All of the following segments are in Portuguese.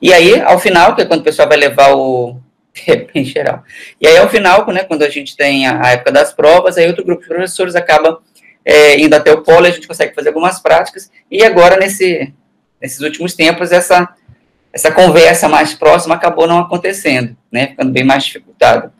E aí, ao final, que é quando o pessoal vai levar o... em geral. E aí, ao final, né, quando a gente tem a época das provas, aí outro grupo de professores acaba indo até o polo, a gente consegue fazer algumas práticas, e agora, nesses últimos tempos, essa conversa mais próxima acabou não acontecendo, né, ficando bem mais dificultada.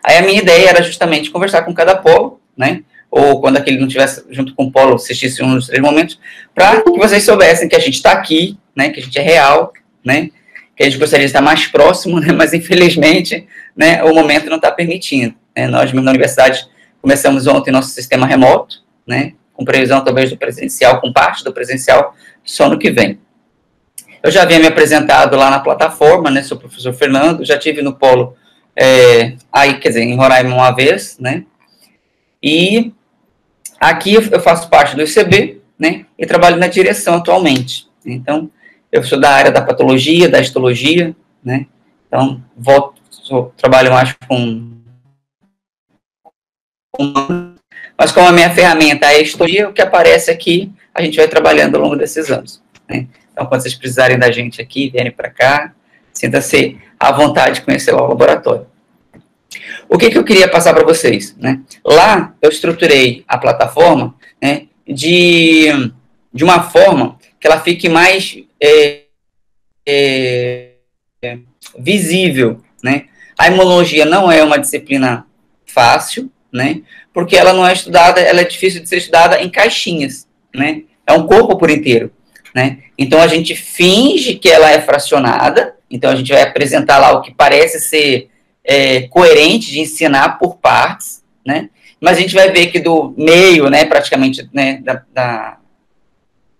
Aí a minha ideia era justamente conversar com cada polo, né, ou quando aquele não estivesse junto com o polo, assistisse um dos 3 momentos, para que vocês soubessem que a gente está aqui, né, que a gente é real, né, que a gente gostaria de estar mais próximo, né, mas infelizmente, né, o momento não está permitindo. Né, nós mesmo na universidade começamos ontem nosso sistema remoto, né, com previsão talvez do presencial, com parte do presencial, só no que vem. Eu já havia me apresentado lá na plataforma, né, sou o professor Fernando, já tive no polo, aí, quer dizer, em Roraima uma vez, né, e aqui eu faço parte do ICB, né, e trabalho na direção atualmente. Então, eu sou da área da patologia, da histologia, né, então, trabalho mais mas como a minha ferramenta é a histologia, o que aparece aqui, a gente vai trabalhando ao longo desses anos. Né? Então, quando vocês precisarem da gente aqui, vierem para cá, sinta-se à vontade de conhecer o laboratório. O que eu queria passar para vocês? Né? Lá, eu estruturei a plataforma, né, de uma forma que ela fique mais visível. Né? A imunologia não é uma disciplina fácil, né, porque ela não é estudada, ela é difícil de ser estudada em caixinhas, né, é um corpo por inteiro, né, então a gente finge que ela é fracionada, então a gente vai apresentar lá o que parece ser coerente de ensinar por partes, né, mas a gente vai ver que do meio, né, praticamente, né,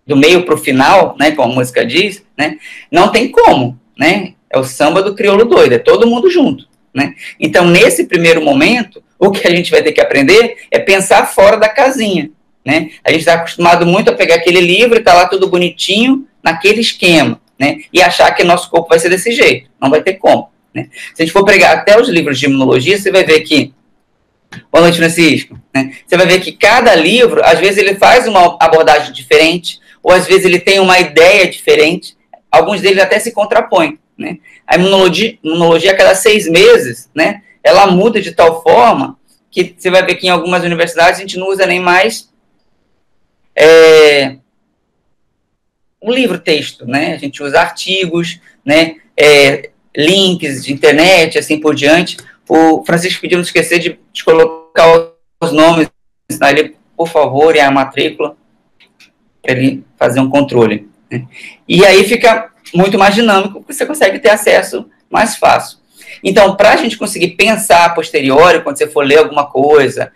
do meio para o final, né, como a música diz, né, não tem como, né, é o samba do crioulo doido, é todo mundo junto, né, então nesse primeiro momento, o que a gente vai ter que aprender é pensar fora da casinha, né? A gente está acostumado muito a pegar aquele livro e tá lá tudo bonitinho, naquele esquema, né? E achar que nosso corpo vai ser desse jeito. Não vai ter como, né? Se a gente for pegar até os livros de imunologia, você vai ver que... Boa noite, Francisco. Né? Você vai ver que cada livro, às vezes ele faz uma abordagem diferente, ou às vezes ele tem uma ideia diferente, alguns deles até se contrapõem, né? A imunologia a cada 6 meses, né? Ela muda de tal forma que você vai ver que em algumas universidades a gente não usa nem mais um livro-texto, né? A gente usa artigos, né? Links de internet, assim por diante. O Francisco pediu não esquecer de colocar os nomes, ensinar ele, por favor, e a matrícula, para ele fazer um controle. Né? E aí fica muito mais dinâmico, você consegue ter acesso mais fácil. Então, para a gente conseguir pensar a posteriori, quando você for ler alguma coisa,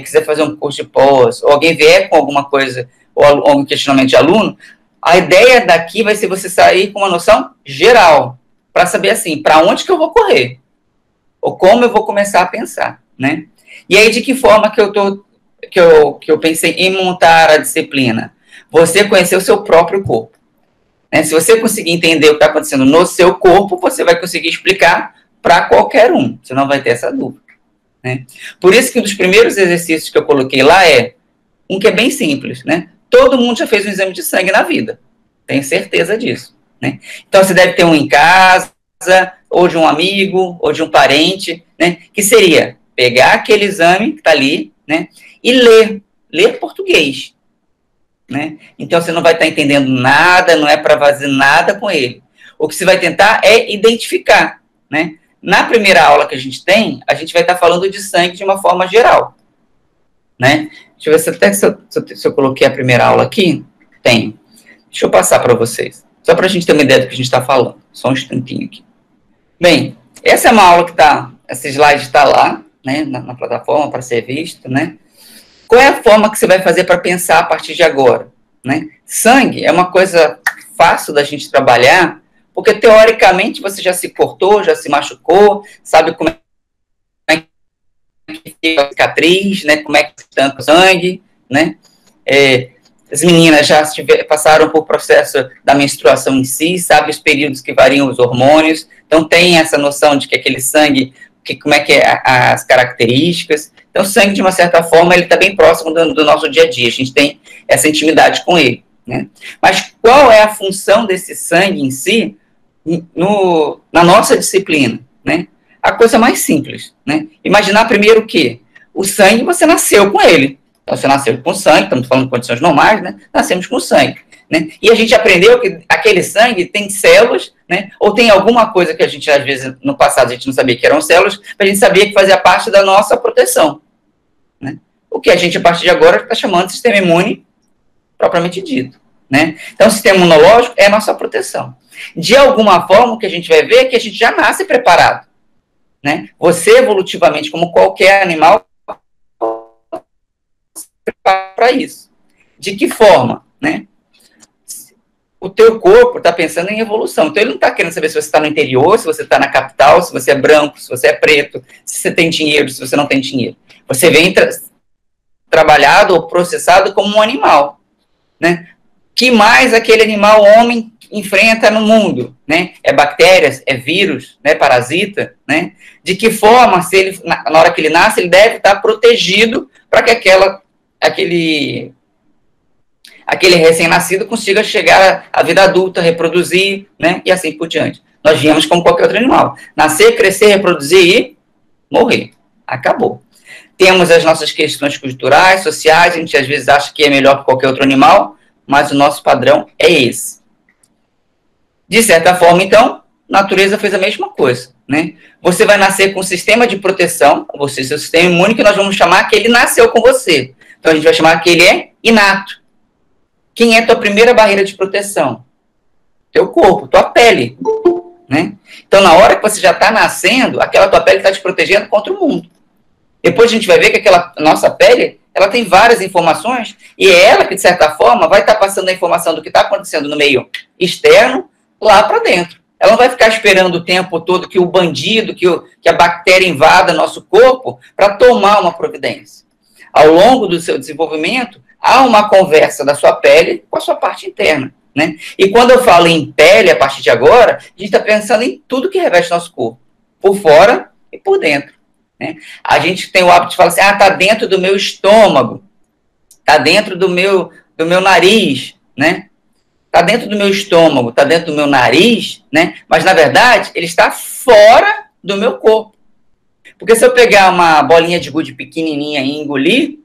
quiser fazer um curso de pós, ou alguém vier com alguma coisa, ou algum questionamento de aluno, a ideia daqui vai ser você sair com uma noção geral, para saber, assim, para onde que eu vou correr, ou como eu vou começar a pensar, né? E aí, de que forma que eu pensei em montar a disciplina? Você conhecer o seu próprio corpo. Né? Se você conseguir entender o que está acontecendo no seu corpo, você vai conseguir explicar para qualquer um, você não vai ter essa dúvida. Né? Por isso que um dos primeiros exercícios que eu coloquei lá um que é bem simples, né? Todo mundo já fez um exame de sangue na vida, tenho certeza disso. Né? Então, você deve ter um em casa, ou de um amigo, ou de um parente, né? Que seria pegar aquele exame que está ali, né? E ler português. Né? Então, você não vai estar entendendo nada, não é para fazer nada com ele. O que você vai tentar é identificar, né? Na primeira aula que a gente tem, a gente vai estar falando de sangue de uma forma geral. Né? Deixa eu ver se eu coloquei a primeira aula aqui. Tem. Deixa eu passar para vocês. Só para a gente ter uma ideia do que a gente está falando. Só um instantinho aqui. Bem, essa é uma aula que está... Esse slide está lá, né, na plataforma para ser visto, né? Qual é a forma que você vai fazer para pensar a partir de agora? Né? Sangue é uma coisa fácil da gente trabalhar, porque, teoricamente, você já se cortou, já se machucou, sabe como é que fica a cicatriz, né? Como é que tanto sangue, né? As meninas já passaram por processo da menstruação em si, sabe os períodos que variam os hormônios, então tem essa noção de que aquele sangue, como é que é as características. Então, o sangue, de uma certa forma, ele está bem próximo do nosso dia a dia, a gente tem essa intimidade com ele. Né? Mas qual é a função desse sangue em si na nossa disciplina, né? A coisa mais simples, né? Imaginar primeiro o quê? O sangue, você nasceu com ele. Então, você nasceu com sangue, estamos falando de condições normais, né? Nascemos com sangue, né? E a gente aprendeu que aquele sangue tem células, né? Ou tem alguma coisa que a gente, às vezes, no passado, a gente não sabia que eram células, mas a gente sabia que fazia parte da nossa proteção, né? O que a gente, a partir de agora, está chamando de sistema imune propriamente dito, né? Então, o sistema imunológico é a nossa proteção. De alguma forma, o que a gente vai ver é que a gente já nasce preparado, né? Você, evolutivamente, como qualquer animal, para isso. De que forma, né? O teu corpo está pensando em evolução. Então, ele não está querendo saber se você está no interior, se você está na capital, se você é branco, se você é preto, se você tem dinheiro, se você não tem dinheiro. Você vem trabalhado ou processado como um animal, né? Que mais aquele animal homem enfrenta no mundo, né? É bactérias, é vírus, né? Parasita, né? De que forma, se ele, na hora que ele nasce, ele deve estar protegido para que aquele recém-nascido consiga chegar à vida adulta, reproduzir, né? E assim por diante. Nós viemos como qualquer outro animal. Nascer, crescer, reproduzir e morrer. Acabou. Temos as nossas questões culturais, sociais, a gente às vezes acha que é melhor que qualquer outro animal, mas o nosso padrão é esse. De certa forma, então, a natureza fez a mesma coisa, né? Você vai nascer com um sistema de proteção, você, seu sistema imune, que nós vamos chamar que ele nasceu com você. Então, a gente vai chamar que ele é inato. Quem é a tua primeira barreira de proteção? Teu corpo, tua pele, né? Então, na hora que você já está nascendo, aquela tua pele está te protegendo contra o mundo. Depois a gente vai ver que aquela nossa pele, ela tem várias informações, e é ela que, de certa forma, vai estar passando a informação do que está acontecendo no meio externo lá para dentro. Ela não vai ficar esperando o tempo todo que o bandido, que a bactéria invada nosso corpo para tomar uma providência. Ao longo do seu desenvolvimento, há uma conversa da sua pele com a sua parte interna, né? E quando eu falo em pele, a partir de agora, a gente está pensando em tudo que reveste nosso corpo, por fora e por dentro, né? A gente tem o hábito de falar assim, está dentro do meu estômago, está dentro do meu nariz, né? Está dentro do meu estômago, está dentro do meu nariz, né? Mas, na verdade, ele está fora do meu corpo. Porque se eu pegar uma bolinha de gude pequenininha e engolir,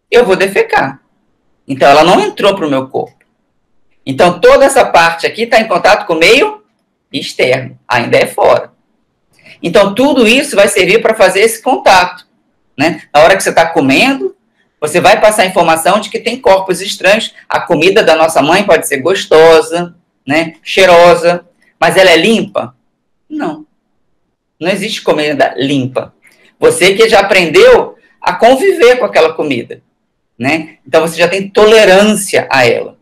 eu vou defecar. Então, ela não entrou para o meu corpo. Então, toda essa parte aqui está em contato com o meio externo, ainda é fora. Então, tudo isso vai servir para fazer esse contato, né? Na hora que você está comendo, você vai passar a informação de que tem corpos estranhos. A comida da nossa mãe pode ser gostosa, né? Cheirosa, mas ela é limpa? Não. Não existe comida limpa. Você que já aprendeu a conviver com aquela comida, né? Então, você já tem tolerância a ela,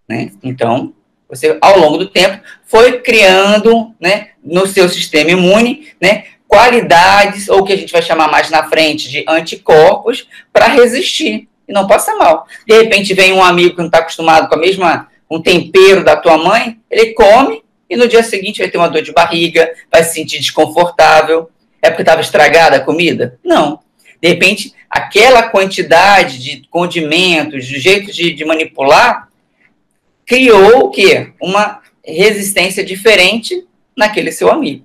né? Então, você, ao longo do tempo, foi criando, né, no seu sistema imune, né, qualidades, ou que a gente vai chamar mais na frente de anticorpos, para resistir e não passar mal. De repente, vem um amigo que não está acostumado com o tempero da tua mãe, ele come e no dia seguinte vai ter uma dor de barriga, vai se sentir desconfortável. É porque estava estragada a comida? Não. De repente, aquela quantidade de condimentos, de jeito de manipular, criou o quê? Uma resistência diferente naquele seu amigo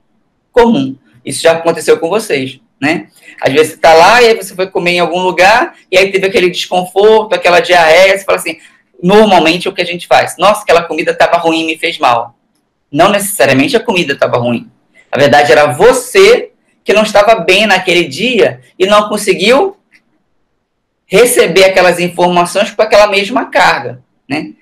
comum. Isso já aconteceu com vocês, né? Às vezes você está lá e aí você foi comer em algum lugar e aí teve aquele desconforto, aquela diarreia, você fala assim, normalmente o que a gente faz? Nossa, aquela comida estava ruim, me fez mal. Não necessariamente a comida estava ruim. Na verdade, era você que não estava bem naquele dia e não conseguiu receber aquelas informações com aquela mesma carga, né?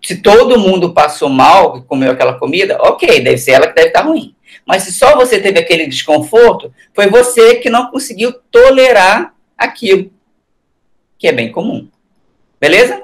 Se todo mundo passou mal e comeu aquela comida, ok, deve ser ela que deve estar ruim. Mas se só você teve aquele desconforto, foi você que não conseguiu tolerar aquilo, que é bem comum. Beleza?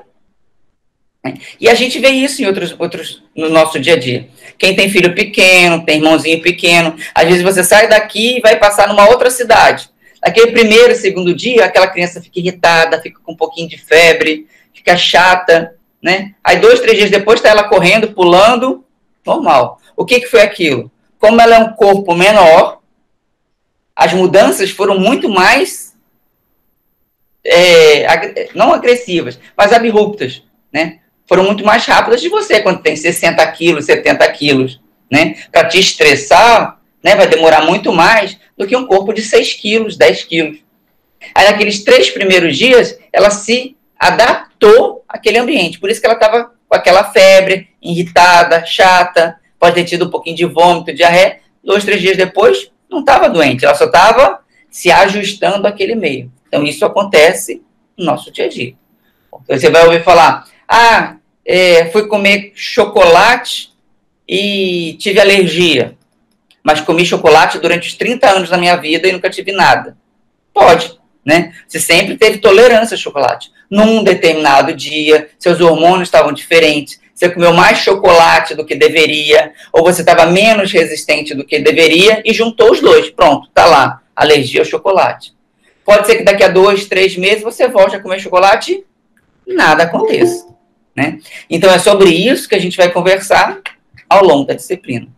E a gente vê isso em outros no nosso dia a dia. Quem tem filho pequeno, tem irmãozinho pequeno, às vezes você sai daqui e vai passar numa outra cidade. Naquele primeiro, segundo dia, aquela criança fica irritada, fica com um pouquinho de febre, fica chata, né? Aí 2, 3 dias depois está ela correndo, pulando, normal. O que foi aquilo? Como ela é um corpo menor, as mudanças foram muito mais, não agressivas, mas abruptas, né? Foram muito mais rápidas de você, quando tem 60 quilos, 70 quilos, né? Para te estressar, né, vai demorar muito mais do que um corpo de 6 quilos, 10 quilos. Aí, naqueles 3 primeiros dias, ela se adaptou àquele ambiente. Por isso que ela estava com aquela febre, irritada, chata, pode ter tido um pouquinho de vômito, diarreia. 2, 3 dias depois, não estava doente, ela só estava se ajustando àquele meio. Então, isso acontece no nosso dia a dia. Você vai ouvir falar, fui comer chocolate e tive alergia, mas comi chocolate durante os 30 anos da minha vida e nunca tive nada. Pode, né? Você sempre teve tolerância a chocolate. Num determinado dia, seus hormônios estavam diferentes, você comeu mais chocolate do que deveria, ou você estava menos resistente do que deveria, e juntou os dois. Pronto, tá lá, alergia ao chocolate. Pode ser que daqui a 2, 3 meses você volte a comer chocolate e nada aconteça, né? Então é sobre isso que a gente vai conversar ao longo da disciplina.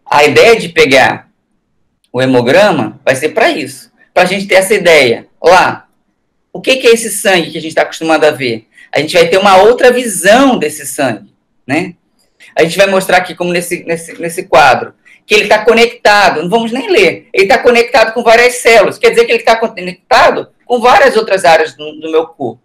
A ideia de pegar o hemograma vai ser para isso, para a gente ter essa ideia. Lá, o que é esse sangue que a gente está acostumado a ver? A gente vai ter uma outra visão desse sangue, né? A gente vai mostrar aqui, como nesse quadro, que ele está conectado, não vamos nem ler, ele está conectado com várias células, quer dizer que ele está conectado com várias outras áreas do meu corpo.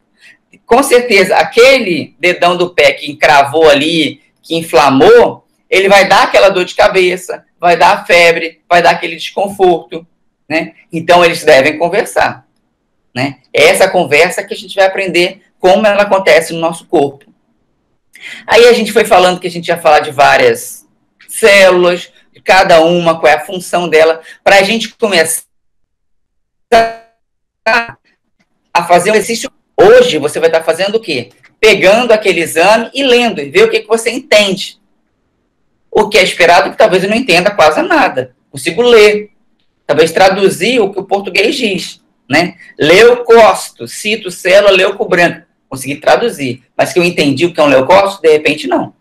Com certeza, aquele dedão do pé que encravou ali, que inflamou, ele vai dar aquela dor de cabeça, vai dar febre, vai dar aquele desconforto, né? Então, eles devem conversar, né? É essa conversa que a gente vai aprender como ela acontece no nosso corpo. Aí a gente foi falando que a gente ia falar de várias células, de cada uma, qual é a função dela, para a gente começar a fazer um exercício. Hoje você vai estar fazendo o quê? Pegando aquele exame e lendo, e ver o que você entende. O que é esperado que talvez eu não entenda quase nada. Consigo ler, talvez traduzir o que o português diz, né? Leucócito, cito célula leucobranca. Consegui traduzir, mas que eu entendi o que é um leucócito, de repente não.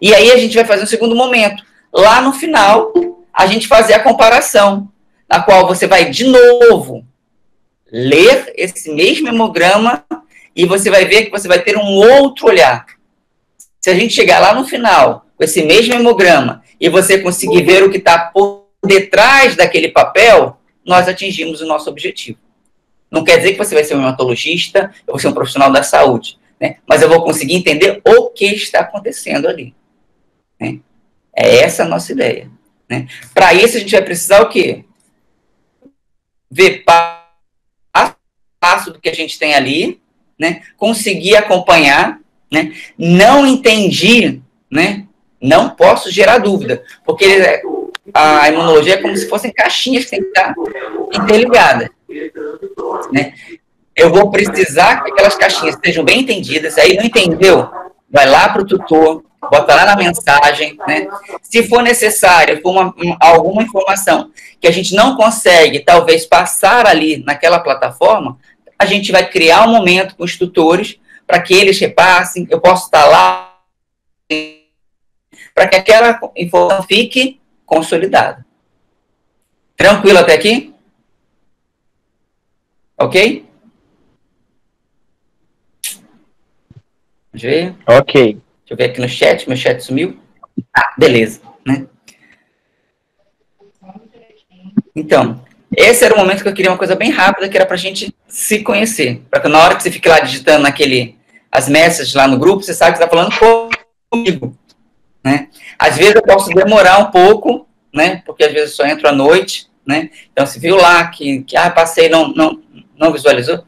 E aí a gente vai fazer um segundo momento. Lá no final, a gente fazer a comparação, na qual você vai de novo ler esse mesmo hemograma e você vai ver que você vai ter um outro olhar. Se a gente chegar lá no final com esse mesmo hemograma e você conseguir ver o que está por detrás daquele papel, nós atingimos o nosso objetivo. Não quer dizer que você vai ser um hematologista, eu vou ser um profissional da saúde, né? Mas eu vou conseguir entender o que está acontecendo ali, né? É essa a nossa ideia, né? Para isso, a gente vai precisar o quê? Ver passo a passo do que a gente tem ali, né? Conseguir acompanhar, né? Não entendi, né? Não posso gerar dúvida, porque a imunologia é como se fossem caixinhas que tem que estar interligadas, né? Eu vou precisar que aquelas caixinhas estejam bem entendidas. Aí não entendeu? Vai lá para o tutor, bota lá na mensagem, né? Se for necessário, for alguma informação que a gente não consegue, talvez, passar ali naquela plataforma, a gente vai criar um momento com os tutores para que eles repassem, eu posso estar lá, para que aquela informação fique consolidada. Tranquilo até aqui? Ok? Deixa eu ver. Ok. Deixa eu ver aqui no chat, meu chat sumiu. Beleza, né? Então, esse era o momento que eu queria uma coisa bem rápida, que era para a gente se conhecer. Para que na hora que você fique lá digitando as mensagens lá no grupo, você sabe que você está falando comigo, né? Às vezes eu posso demorar um pouco, né? Porque às vezes eu só entro à noite, né? Então, se viu lá que passei, não visualizou,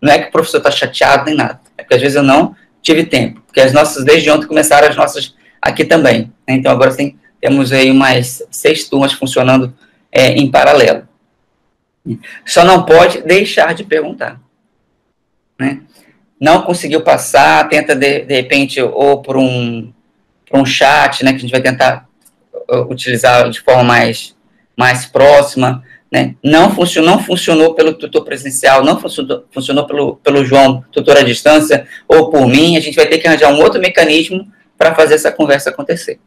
não é que o professor está chateado nem nada. É porque às vezes eu não tive tempo. Porque desde ontem começaram as nossas aqui também, né? Então, agora temos aí umas 6 turmas funcionando em paralelo. Só não pode deixar de perguntar, né? Não conseguiu passar, tenta de repente ou por um chat, né, que a gente vai tentar utilizar de forma mais próxima, né? Não funcionou pelo tutor presencial, não funcionou pelo João, tutor à distância, ou por mim, a gente vai ter que arranjar um outro mecanismo para fazer essa conversa acontecer.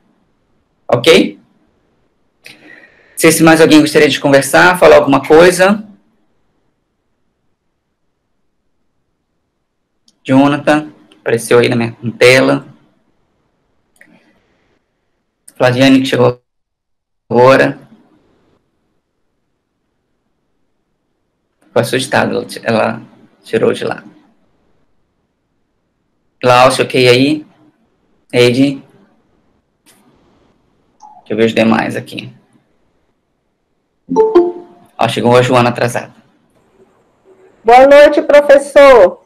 Ok? Não sei se mais alguém gostaria de conversar, falar alguma coisa. Jonathan, apareceu aí na minha tela. Claudiane, que chegou agora. Ficou assustado, ela tirou de lá. Glaucio, ok aí? Eide? Deixa eu ver os demais aqui. Ó, chegou a Joana atrasada. Boa noite, professor.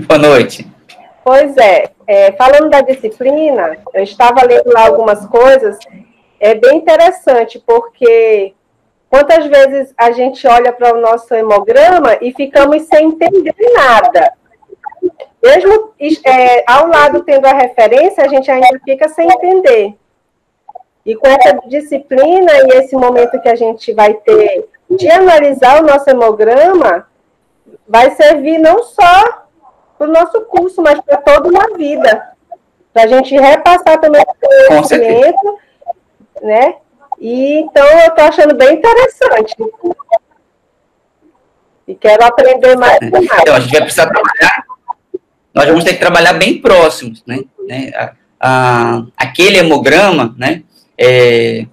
Boa noite. Pois falando da disciplina, eu estava lendo lá algumas coisas, é bem interessante, porque quantas vezes a gente olha para o nosso hemograma e ficamos sem entender nada. Mesmo ao lado tendo a referência, a gente ainda fica sem entender. E com essa disciplina e esse momento que a gente vai ter de analisar o nosso hemograma, vai servir não só para o nosso curso, mas para toda uma vida. Para a gente repassar também o conhecimento, né? E, então, eu estou achando bem interessante. E quero aprender mais. Então, a gente vai precisar trabalhar, nós vamos ter que trabalhar bem próximos, né? Aquele hemograma, né? Ele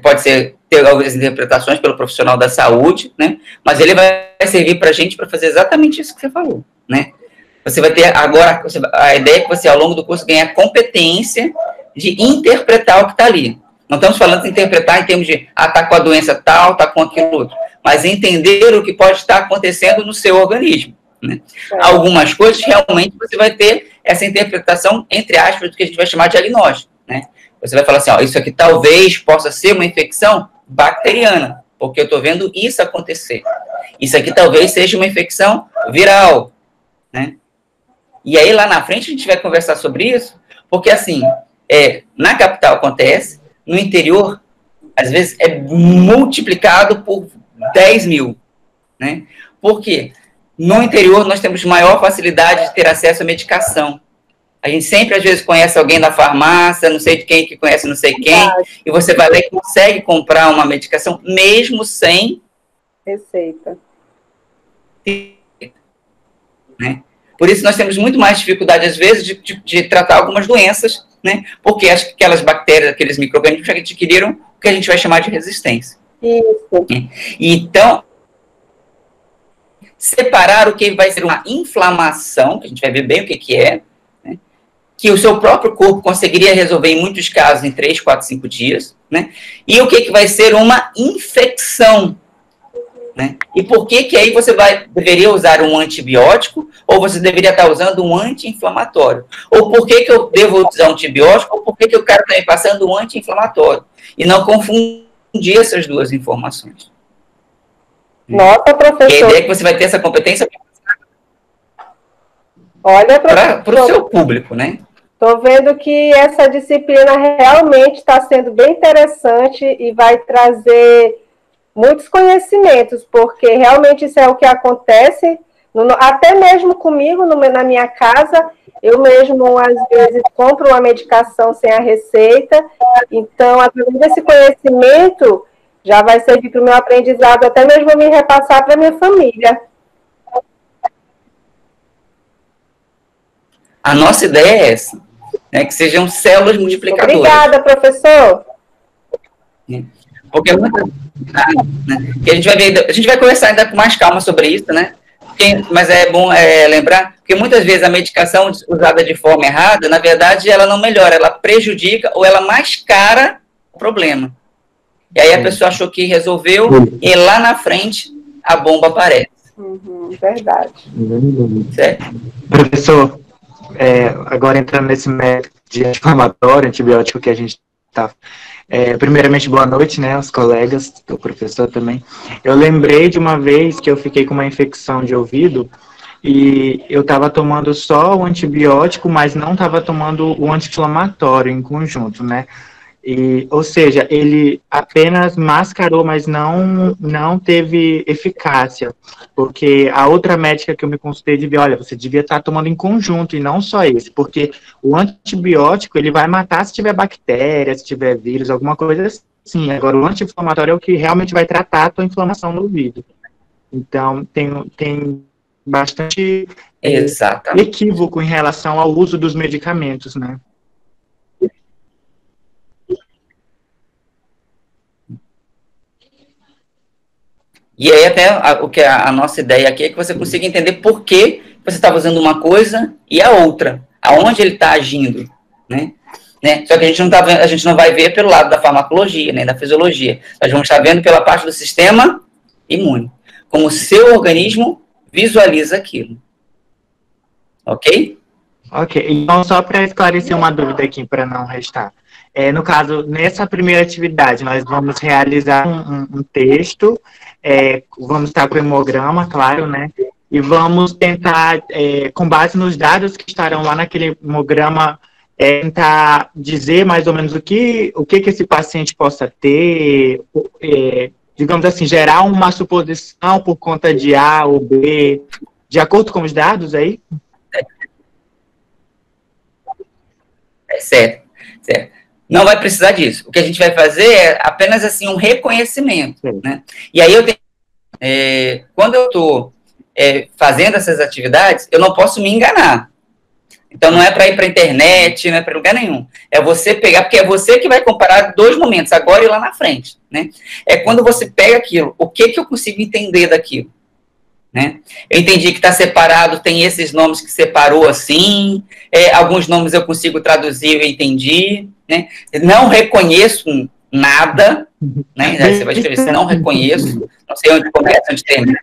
pode ter algumas interpretações pelo profissional da saúde, né? Mas ele vai servir para a gente para fazer exatamente isso que você falou, né? Você vai ter agora, a ideia é que você, ao longo do curso, ganhe a competência de interpretar o que está ali. Não estamos falando de interpretar em termos de, está com a doença tal, está com aquilo outro, mas entender o que pode estar acontecendo no seu organismo, né? Algumas coisas, realmente, você vai ter essa interpretação, entre aspas, do que a gente vai chamar de diagnóstico, né? Você vai falar assim, isso aqui talvez possa ser uma infecção bacteriana, porque eu estou vendo isso acontecer. Isso aqui talvez seja uma infecção viral, né? E aí, lá na frente, a gente vai conversar sobre isso, porque, assim, na capital acontece, no interior, às vezes, é multiplicado por 10 mil, né? Por quê? No interior, nós temos maior facilidade de ter acesso à medicação. A gente sempre, às vezes, conhece alguém da farmácia, não sei de quem que conhece não sei quem, e você vai lá e consegue comprar uma medicação, mesmo sem receita. Né? Por isso, nós temos muito mais dificuldade, às vezes, de tratar algumas doenças, né? Porque aquelas bactérias, aqueles micro-organismos já adquiriram o que a gente vai chamar de resistência. Isso. Então, separar o que vai ser uma inflamação, que a gente vai ver bem o que é, né? Que o seu próprio corpo conseguiria resolver, em muitos casos, em 3, 4, 5 dias, né? E o que vai ser uma infecção, né? E por que aí você deveria usar um antibiótico ou você deveria estar usando um anti-inflamatório? Ou por que eu devo usar um antibiótico ou por que o cara está me passando um anti-inflamatório? E não confundir essas duas informações. Nossa, professor. E a ideia é que você vai ter essa competência para o seu público, né? Estou vendo que essa disciplina realmente está sendo bem interessante e vai trazer muitos conhecimentos, porque realmente isso é o que acontece, até mesmo comigo, na minha casa, eu mesmo, às vezes, compro uma medicação sem a receita, então, através desse conhecimento, já vai servir para o meu aprendizado, até mesmo me repassar para a minha família. A nossa ideia é essa, né, que sejam células multiplicadoras. Obrigada, professor. Porque que a gente vai conversar ainda com mais calma sobre isso, né? Mas é bom lembrar que muitas vezes a medicação usada de forma errada, na verdade, ela não melhora, ela prejudica ou ela mascara o problema. E aí a pessoa achou que resolveu e lá na frente a bomba aparece. Verdade. Certo? Professor, agora entrando nesse método de anti-inflamatório, antibiótico que a gente está... primeiramente, boa noite, né, aos colegas, o professor também. Eu lembrei de uma vez que eu fiquei com uma infecção de ouvido e eu estava tomando só o antibiótico, mas não estava tomando o anti-inflamatório em conjunto, né? Ou seja, ele apenas mascarou, mas não teve eficácia, porque a outra médica que eu me consultei disse, olha, você devia estar tomando em conjunto, e não só esse, porque o antibiótico, ele vai matar se tiver bactéria, se tiver vírus, alguma coisa assim. Agora, o anti-inflamatório é o que realmente vai tratar a tua inflamação no ouvido. Então, tem bastante equívoco em relação ao uso dos medicamentos, né? E aí até o que a nossa ideia aqui é que você consiga entender por que você está fazendo uma coisa e a outra, aonde ele está agindo, né? Só que a gente não tá vendo, a gente não vai ver pelo lado da farmacologia, nem da fisiologia. Nós vamos estar vendo pela parte do sistema imune, como o seu organismo visualiza aquilo. Ok? Ok, então só para esclarecer uma dúvida aqui, para não restar. No caso, nessa primeira atividade, nós vamos realizar um texto, vamos estar com o hemograma, claro, né? E vamos tentar, com base nos dados que estarão lá naquele hemograma, tentar dizer mais ou menos o que esse paciente possa ter, digamos assim, gerar uma suposição por conta de A ou B, de acordo com os dados aí? Certo. Não vai precisar disso. O que a gente vai fazer é apenas assim um reconhecimento, né? E aí quando eu estou fazendo essas atividades, eu não posso me enganar. Então não é para ir para a internet, não é para lugar nenhum. É você pegar, porque é você que vai comparar 2 momentos, agora e lá na frente, né? É quando você pega aquilo, o que eu consigo entender daquilo, né? Eu entendi que está separado, tem esses nomes que separou assim, alguns nomes eu consigo traduzir, eu entendi, né? Não reconheço nada, né? Aí você vai escrever assim, não reconheço, não sei onde começa, onde termina.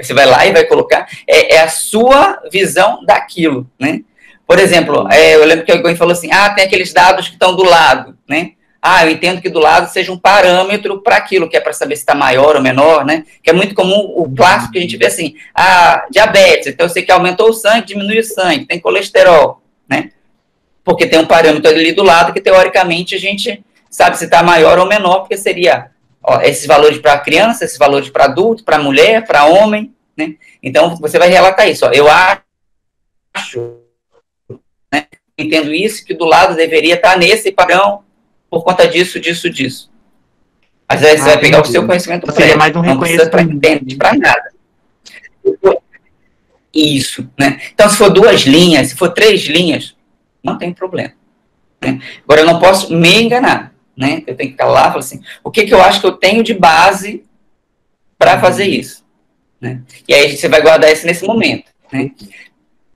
Você vai lá e vai colocar, é a sua visão daquilo, né? Por exemplo, eu lembro que alguém falou assim, tem aqueles dados que estão do lado, né? Eu entendo que do lado seja um parâmetro para aquilo, que é para saber se está maior ou menor, né? Que é muito comum, o clássico que a gente vê assim, diabetes, então eu sei que aumentou o sangue, diminui o sangue, tem colesterol, né? Porque tem um parâmetro ali do lado que, teoricamente, a gente sabe se está maior ou menor, porque seria esses valores para criança, esses valores para adulto, para mulher, para homem, né? Então, você vai relatar isso. Eu acho, né, entendo isso, que do lado deveria estar nesse padrão por conta disso. Mas aí você vai pegar o seu conhecimento prévio, mais um não precisa para nada. Isso, né? Então, se for 2 linhas, se for 3 linhas, não tem problema, né? Agora, eu não posso me enganar, né? Eu tenho que ficar lá e falar assim, o que eu acho que eu tenho de base para fazer isso, né? E aí você vai guardar isso nesse momento, né?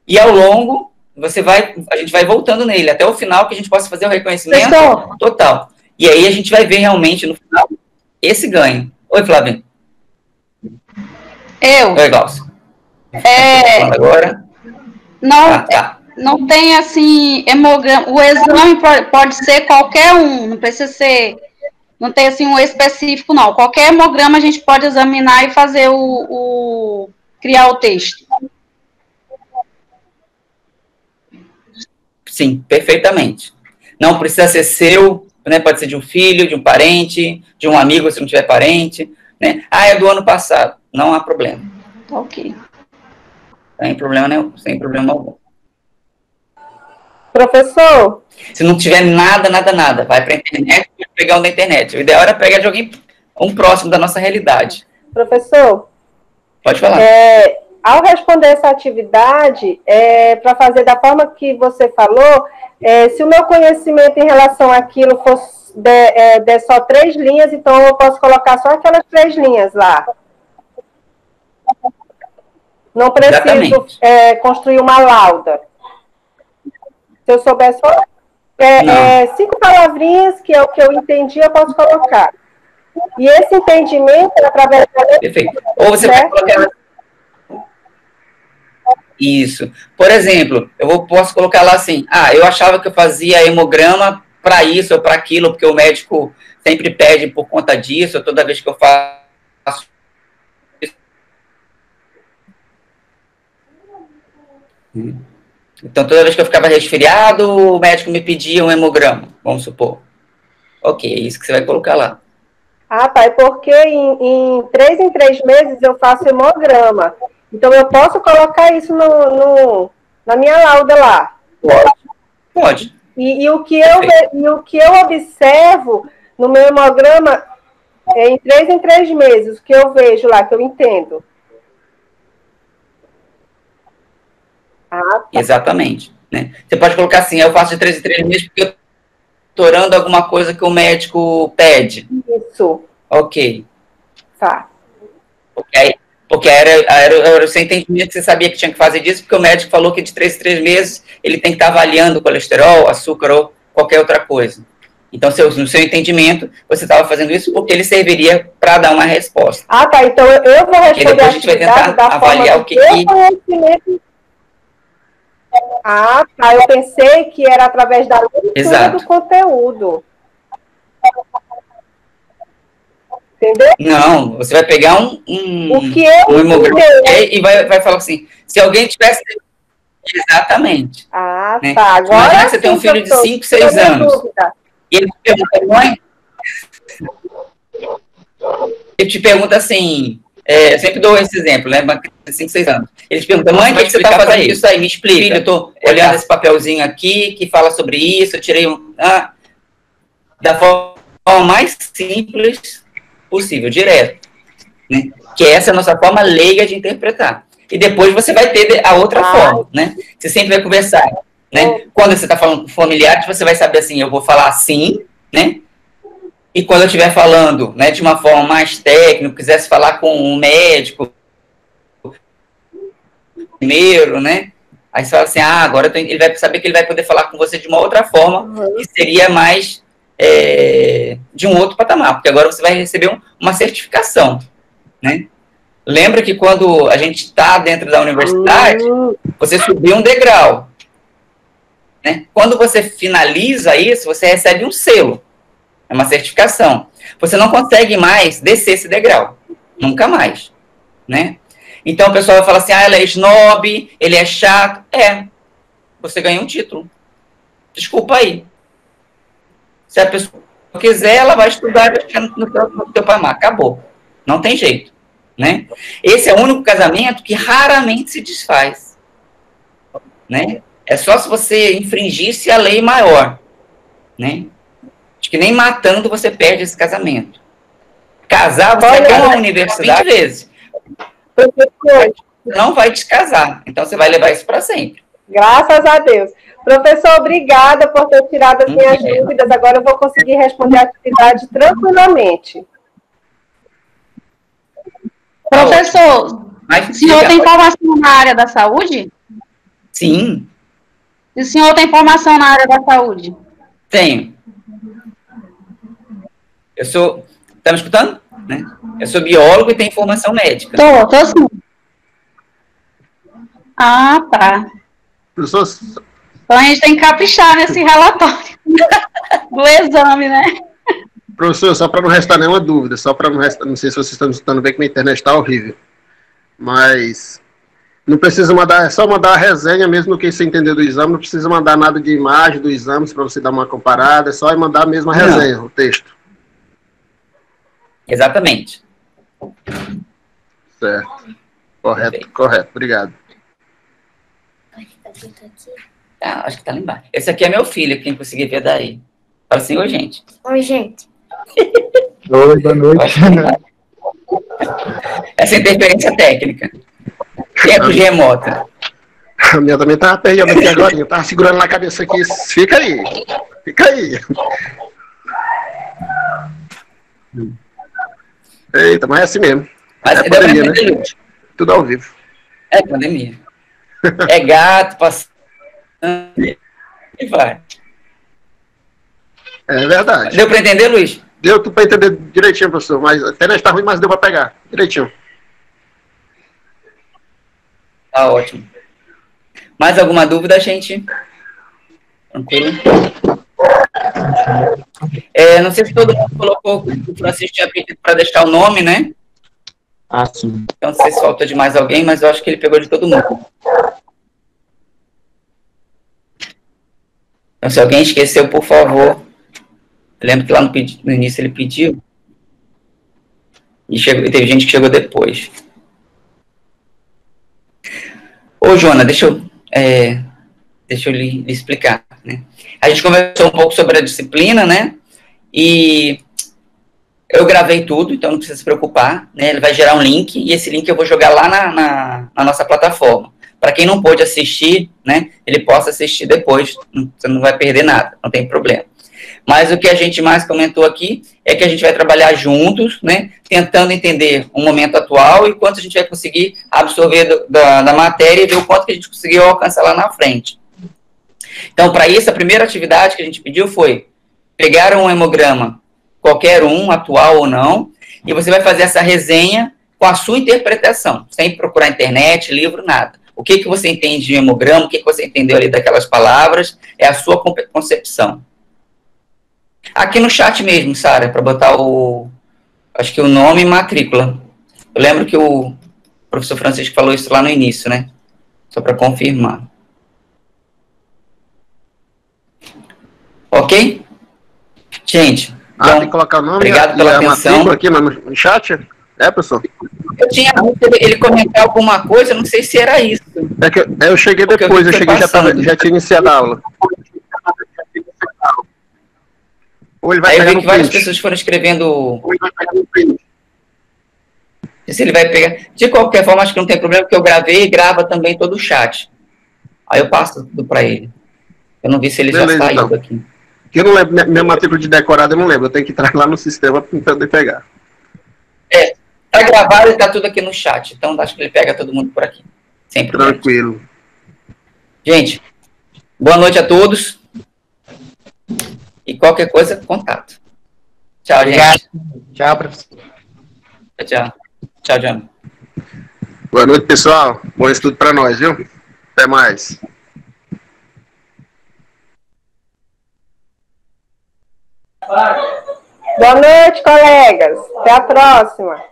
E ao longo, a gente vai voltando nele, até o final, que a gente possa fazer o reconhecimento total. E aí a gente vai ver realmente, no final, esse ganho. Oi, Flávia. Oi, Glaucio. Falando agora? Não, não tem, assim, hemograma. O exame pode ser qualquer um, não precisa ser... Não tem, assim, um específico, não. Qualquer hemograma a gente pode examinar e fazer criar o texto. Sim, perfeitamente. Não precisa ser seu, né? Pode ser de um filho, de um parente, de um amigo, se não tiver parente, né? É do ano passado. Não há problema. Ok. Sem problema algum. Professor? Se não tiver nada, vai para a internet e pegar um da internet. O ideal era pegar de alguém próximo da nossa realidade. Professor? Pode falar. Ao responder essa atividade, para fazer da forma que você falou, se o meu conhecimento em relação àquilo fosse der só 3 linhas, então eu posso colocar só aquelas 3 linhas lá. Não preciso construir uma lauda. Se eu souber só 5 palavrinhas, que é o que eu entendi, eu posso colocar. E esse entendimento é através da... Perfeito. Ou você vai colocar... Isso. Por exemplo, posso colocar lá assim, eu achava que eu fazia hemograma para isso ou para aquilo, porque o médico sempre pede por conta disso, toda vez que eu faço isso. Então, toda vez que eu ficava resfriado, o médico me pedia um hemograma, vamos supor. Ok, é isso que você vai colocar lá. É porque em 3 meses eu faço hemograma. Então, eu posso colocar isso na minha lauda lá? Pode. E o que eu observo no meu hemograma é em 3 meses, o que eu vejo lá, que eu entendo. Exatamente. Né? Você pode colocar assim, eu faço de 3 em 3 meses porque eu estou orando alguma coisa que o médico pede. Isso. Ok. Tá. Porque era o seu entendimento que você sabia que tinha que fazer disso, porque o médico falou que de 3 em 3 meses ele tem que estar avaliando o colesterol, açúcar ou qualquer outra coisa. Então, no seu entendimento, você estava fazendo isso porque ele serviria para dar uma resposta. Ah, tá. Então, eu vou responder e depois a gente vai tentar avaliar o que... conhecimento... Ah, tá. Eu pensei que era através da leitura do conteúdo. Entendeu? Não, você vai pegar um hemograma e vai falar assim, se alguém tivesse... Exatamente. Ah, né? tá. Agora imagina que você tem um filho de 5, 6 anos. E ele te pergunta, mãe... Ele te pergunta assim... eu sempre dou esse exemplo, né? 5, 6 anos. Ele te pergunta, mãe, o que você está fazendo isso aí? Me explica. Filho, eu estou olhando esse papelzinho aqui, que fala sobre isso, eu tirei da forma mais simples possível, direto. Né? Que essa é a nossa forma leiga de interpretar. E depois você vai ter a outra forma, né? Você sempre vai conversar, né? Quando você está falando com familiares, você vai saber assim, eu vou falar assim, né? E quando eu estiver falando, né, de uma forma mais técnica, quisesse falar com um médico primeiro, né? Aí você fala assim, agora ele vai saber que ele vai poder falar com você de uma outra forma, que seria mais de um outro patamar, porque agora você vai receber uma certificação, né? Lembra que quando a gente está dentro da universidade, você subiu um degrau, né? Quando você finaliza isso, você recebe um selo, é uma certificação. Você não consegue mais descer esse degrau, nunca mais, né? Então o pessoal vai falar assim, ele é snob, ele é chato. Você ganha um título. Desculpa aí. Se a pessoa quiser, ela vai estudar e vai ficar no teu patamar. Acabou. Não tem jeito, né? Esse é o único casamento que raramente se desfaz, né? É só se você infringisse a lei maior, né? Acho que nem matando você perde esse casamento. Casar, você vai uma universidade 20 vezes. Não vai descasar. Então, você vai levar isso para sempre. Graças a Deus. Professor, obrigada por ter tirado as minhas dúvidas. Agora eu vou conseguir responder a atividade tranquilamente. Professor, o senhor tem formação na área da saúde? Sim. E o senhor tem formação na área da saúde? Tenho. Eu sou... Tá me escutando? Né? Eu sou biólogo e tenho formação médica. Tô sim. Ah, tá. Professor... Então a gente tem que caprichar nesse relatório do exame, né? Professor, só para não restar nenhuma dúvida, só para não restar, não sei se vocês estão me escutando bem, que minha internet está horrível, mas não precisa mandar, é só mandar a resenha mesmo que você entendeu do exame, não precisa mandar nada de imagem do exame para você dar uma comparada, é só mandar a mesma resenha, o texto. Exatamente. Certo. Correto, obrigado. Acho que tá lá embaixo. Esse aqui é meu filho, quem conseguir ver daí. Fala assim, oi, gente. Oi, gente. Oi, boa noite. Essa interferência técnica. Tempo de remota. A minha também tava perdendo aqui agora, eu tava segurando na cabeça aqui. Fica aí. Eita, mas é assim mesmo. Mas é pandemia, né? Tudo ao vivo. É pandemia. É gato, passando e vai. É verdade. Deu para entender, Luiz? Deu tudo para entender direitinho, professor. Mas a internet está ruim, mas deu para pegar. Direitinho. Tá ótimo. Mais alguma dúvida, gente? Tranquilo? Não sei se todo mundo colocou o Francisco tinha pedido para deixar o nome, né? Sim. Eu não sei se falta de mais alguém, mas eu acho que ele pegou de todo mundo. Então, se alguém esqueceu, por favor. Eu lembro que lá no início ele pediu. E teve gente que chegou depois. Ô, Joana, deixa eu lhe explicar, né? A gente conversou um pouco sobre a disciplina, né? E eu gravei tudo, então não precisa se preocupar, né? Ele vai gerar um link, e esse link eu vou jogar lá na nossa plataforma. Para quem não pôde assistir, né? Ele possa assistir depois, você não vai perder nada, não tem problema. Mas o que a gente mais comentou aqui é que a gente vai trabalhar juntos, né, tentando entender o momento atual e quanto a gente vai conseguir absorver da matéria e ver o quanto que a gente conseguiu alcançar lá na frente. Então, para isso, a primeira atividade que a gente pediu foi pegar um hemograma, qualquer um, atual ou não, e você vai fazer essa resenha com a sua interpretação, sem procurar internet, livro, nada. O que você entende de hemograma, o que você entendeu ali daquelas palavras, é a sua concepção. Aqui no chat mesmo, Sara, para botar acho que o nome e matrícula. Eu lembro que o professor Francisco falou isso lá no início, né? Só para confirmar. Ok? Gente, então, tem que colocar o nome obrigado pela atenção. Aqui no chat? Professor? Eu tinha ele comentar alguma coisa, não sei se era isso. Eu cheguei depois, eu cheguei já tinha iniciado a aula. Ou ele vai Aí eu pegar vi no que várias print. pessoas foram escrevendo. Ou ele vai pegar no print. Se ele vai pegar. De qualquer forma, acho que não tem problema, porque eu gravei e grava também todo o chat. Aí eu passo tudo para ele. Eu não vi se ele já saiu então daqui. Eu não lembro, minha matrícula de decorada eu não lembro, eu tenho que entrar lá no sistema para poder pegar. Tá gravado e tá tudo aqui no chat, então acho que ele pega todo mundo por aqui. Sem problema. Tranquilo. Gente, boa noite a todos. E qualquer coisa, contato. Tchau, Obrigado. gente. Tchau, professor. Tchau. Tchau, Jânio. Boa noite, pessoal. Bom estudo para nós, viu? Até mais. Boa noite, colegas. Até a próxima.